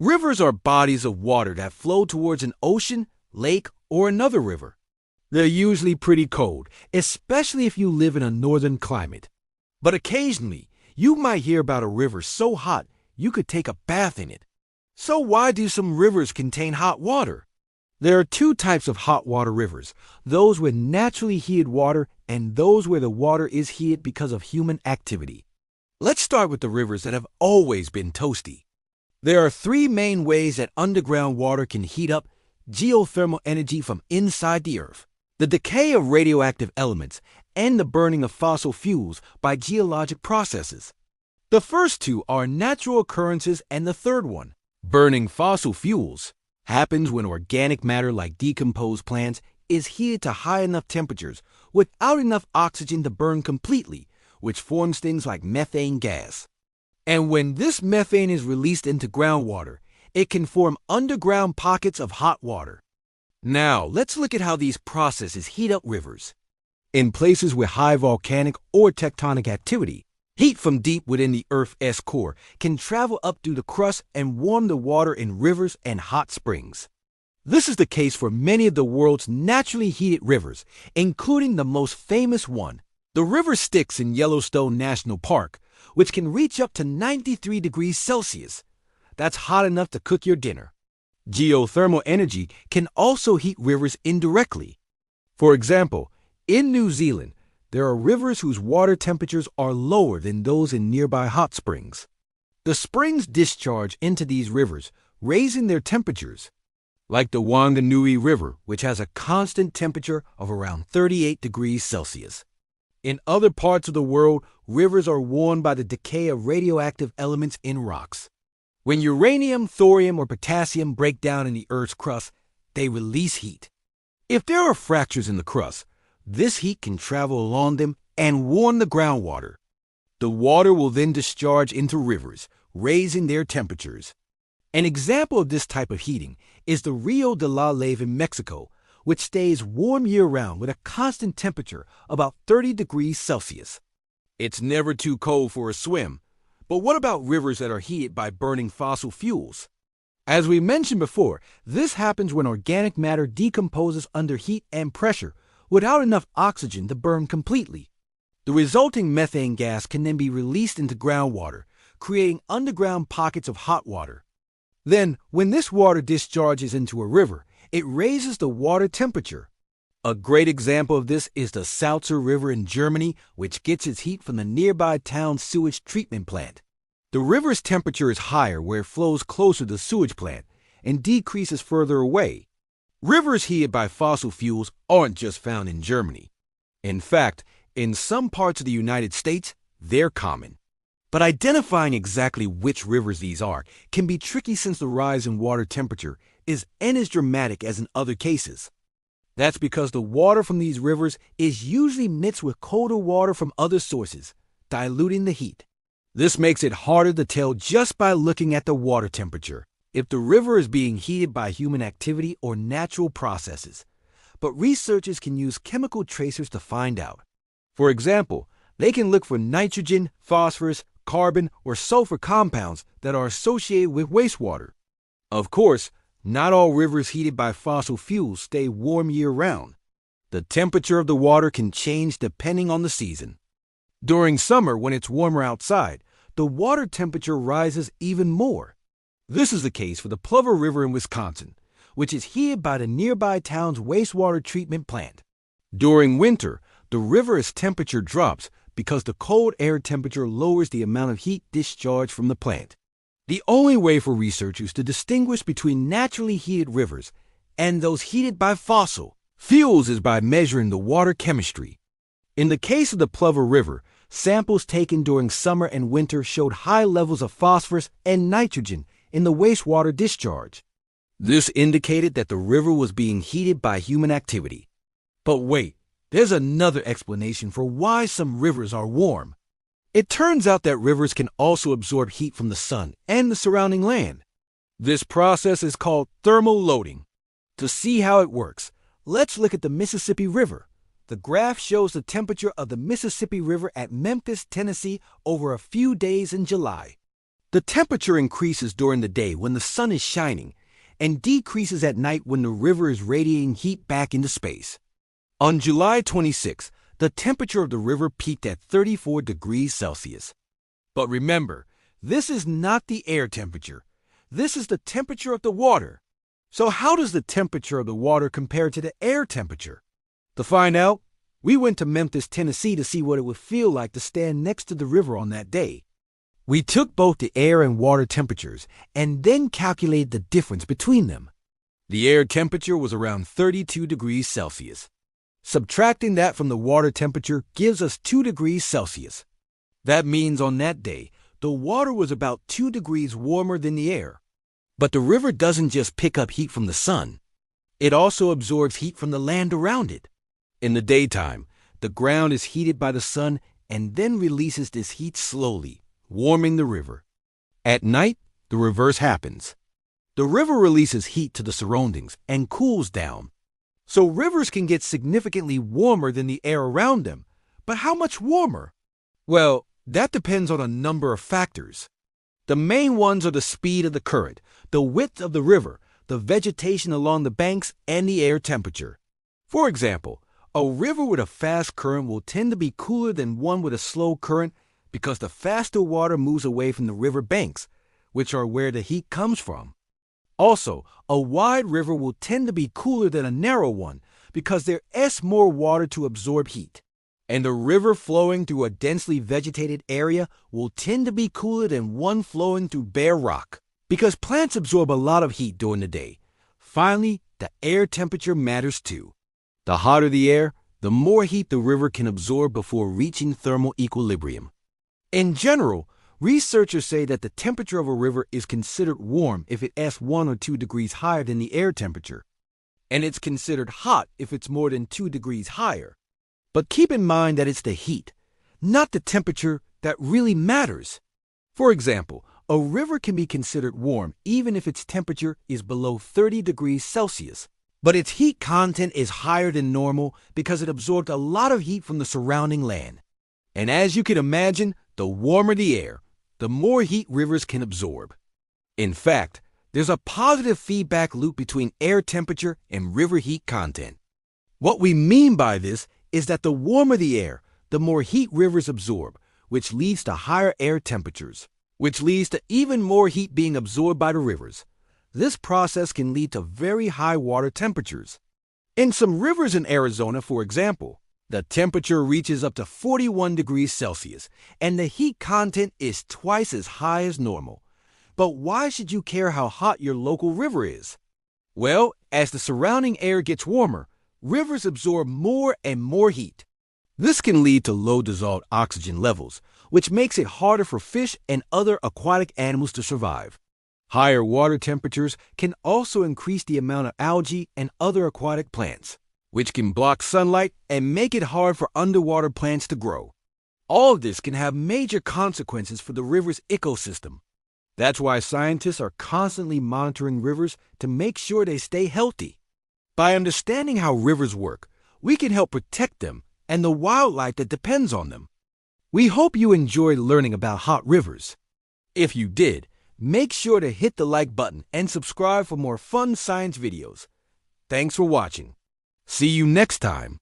Rivers are bodies of water that flow towards an ocean, lake, or another river. They're usually pretty cold, especially if you live in a northern climate. But occasionally, you might hear about a river so hot you could take a bath in it. So why do some rivers contain hot water? There are two types of hot water rivers, those with naturally heated water and those where the water is heated because of human activity. Let's start with the rivers that have always been toasty. There are three main ways that underground water can heat up geothermal energy from inside the earth: the decay of radioactive elements and the burning of fossil fuels by geologic processes. The first two are natural occurrences, and the third one, burning fossil fuels, happens when organic matter like decomposed plants is heated to high enough temperatures without enough oxygen to burn completely, which forms things like methane gas. And when this methane is released into groundwater, it can form underground pockets of hot water. Now, let's look at how these processes heat up rivers. In places with high volcanic or tectonic activity, heat from deep within the Earth's core can travel up through the crust and warm the water in rivers and hot springs. This is the case for many of the world's naturally heated rivers, including the most famous one, the River Styx in Yellowstone National Park, which can reach up to 93 degrees Celsius. That's hot enough to cook your dinner. Geothermal energy can also heat rivers indirectly. For example, in New Zealand, there are rivers whose water temperatures are lower than those in nearby hot springs. The springs discharge into these rivers, raising their temperatures, like the Wanganui River, which has a constant temperature of around 38 degrees Celsius. In other parts of the world, rivers are warmed by the decay of radioactive elements in rocks. When uranium, thorium, or potassium break down in the Earth's crust, they release heat. If there are fractures in the crust, this heat can travel along them and warm the groundwater. The water will then discharge into rivers, raising their temperatures. An example of this type of heating is the Rio de la Lave in Mexico, which stays warm year-round with a constant temperature about 30 degrees Celsius. It's never too cold for a swim. But what about rivers that are heated by burning fossil fuels? As we mentioned before, this happens when organic matter decomposes under heat and pressure without enough oxygen to burn completely. The resulting methane gas can then be released into groundwater, creating underground pockets of hot water. Then, when this water discharges into a river, it raises the water temperature. A great example of this is the Salzer River in Germany, which gets its heat from the nearby town's sewage treatment plant. The river's temperature is higher where it flows closer to the sewage plant and decreases further away. Rivers heated by fossil fuels aren't just found in Germany. In fact, in some parts of the United States, they're common. But identifying exactly which rivers these are can be tricky since the rise in water temperature is as dramatic as in other cases. That's because the water from these rivers is usually mixed with colder water from other sources, diluting the heat. This makes it harder to tell just by looking at the water temperature if the river is being heated by human activity or natural processes. But researchers can use chemical tracers to find out. For example, they can look for nitrogen, phosphorus, carbon, or sulfur compounds that are associated with wastewater. Of course, not all rivers heated by fossil fuels stay warm year-round. The temperature of the water can change depending on the season. During summer, when it's warmer outside, the water temperature rises even more. This is the case for the Plover River in Wisconsin, which is heated by the nearby town's wastewater treatment plant. During winter, the river's temperature drops because the cold air temperature lowers the amount of heat discharged from the plant. The only way for researchers to distinguish between naturally heated rivers and those heated by fossil fuels is by measuring the water chemistry. In the case of the Plover River, samples taken during summer and winter showed high levels of phosphorus and nitrogen in the wastewater discharge. This indicated that the river was being heated by human activity. But wait, there's another explanation for why some rivers are warm. It turns out that rivers can also absorb heat from the sun and the surrounding land. This process is called thermal loading. To see how it works, let's look at the Mississippi River. The graph shows the temperature of the Mississippi River at Memphis, Tennessee over a few days in July. The temperature increases during the day when the sun is shining and decreases at night when the river is radiating heat back into space. On July 26, the temperature of the river peaked at 34 degrees Celsius. But remember, this is not the air temperature. This is the temperature of the water. So how does the temperature of the water compare to the air temperature? To find out, we went to Memphis, Tennessee to see what it would feel like to stand next to the river on that day. We took both the air and water temperatures and then calculated the difference between them. The air temperature was around 32 degrees Celsius. Subtracting that from the water temperature gives us 2 degrees Celsius. That means on that day, the water was about 2 degrees warmer than the air. But the river doesn't just pick up heat from the sun. It also absorbs heat from the land around it. In the daytime, the ground is heated by the sun and then releases this heat slowly, warming the river. At night, the reverse happens. The river releases heat to the surroundings and cools down. So rivers can get significantly warmer than the air around them. But how much warmer? Well, that depends on a number of factors. The main ones are the speed of the current, the width of the river, the vegetation along the banks, and the air temperature. For example, a river with a fast current will tend to be cooler than one with a slow current because the faster water moves away from the river banks, which are where the heat comes from. Also, a wide river will tend to be cooler than a narrow one because there is more water to absorb heat. And a river flowing through a densely vegetated area will tend to be cooler than one flowing through bare rock because plants absorb a lot of heat during the day. Finally, the air temperature matters too. The hotter the air, the more heat the river can absorb before reaching thermal equilibrium. In general, researchers say that the temperature of a river is considered warm if it is 1 or 2 degrees higher than the air temperature, and it's considered hot if it's more than 2 degrees higher. But keep in mind that it's the heat, not the temperature, that really matters. For example, a river can be considered warm even if its temperature is below 30 degrees Celsius, but its heat content is higher than normal because it absorbed a lot of heat from the surrounding land. And as you can imagine, the warmer the air, the more heat rivers can absorb. In fact, there's a positive feedback loop between air temperature and river heat content. What we mean by this is that the warmer the air, the more heat rivers absorb, which leads to higher air temperatures, which leads to even more heat being absorbed by the rivers. This process can lead to very high water temperatures. In some rivers in Arizona, for example, the temperature reaches up to 41 degrees Celsius, and the heat content is twice as high as normal. But why should you care how hot your local river is? Well, as the surrounding air gets warmer, rivers absorb more and more heat. This can lead to low dissolved oxygen levels, which makes it harder for fish and other aquatic animals to survive. Higher water temperatures can also increase the amount of algae and other aquatic plants, which can block sunlight and make it hard for underwater plants to grow. All of this can have major consequences for the river's ecosystem. That's why scientists are constantly monitoring rivers to make sure they stay healthy. By understanding how rivers work, we can help protect them and the wildlife that depends on them. We hope you enjoyed learning about hot rivers. If you did, make sure to hit the like button and subscribe for more fun science videos. Thanks for watching. See you next time.